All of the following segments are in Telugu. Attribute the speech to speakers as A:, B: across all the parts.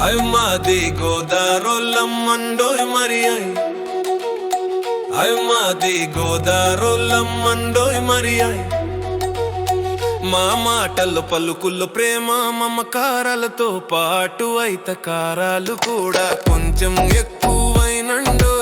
A: అయ్ మాది గోదారోళ్ళమ్మండోయ్ మరి అయ్ మాది గోదారోళ్ళమ్మండోయ్ మరి మా మాటలు పలుకులు ప్రేమ మమకారాలతో పాటు అయితకారాలు కూడా కొంచెం ఎక్కువైనండోయ్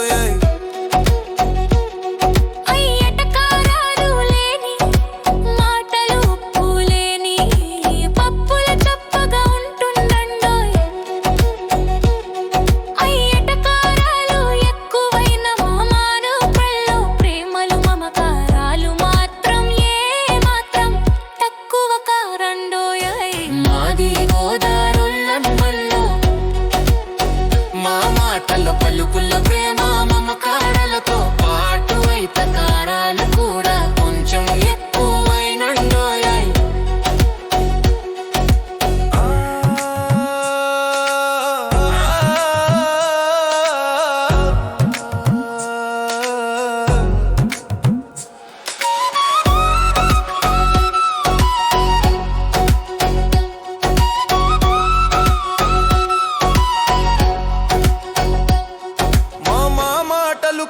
A: పలుకుల ప్రేమ మమకారాలతో పాటు అయితకారాలు కూడా కొంచెం ఎక్కువైనండోయ్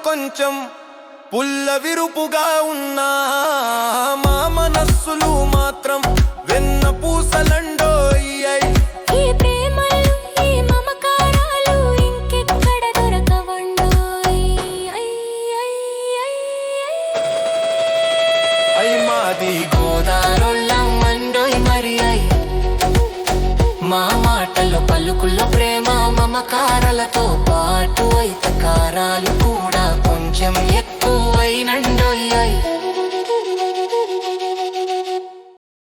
A: కొంచెం పుల్ల విరుపుగా ఉన్నా మా మనస్సులు మాత్రం వెన్న పూసలండోయ్ ఈ ప్రేమలు ఈ మమకారాలు ఇంకెక్కడ దొరకవండోయ్ అయ్ మాది గోదారోళ్ళమ్మండోయ్ మరి మా మాటలు పలుకుల ప్రేమ మమకారాలతో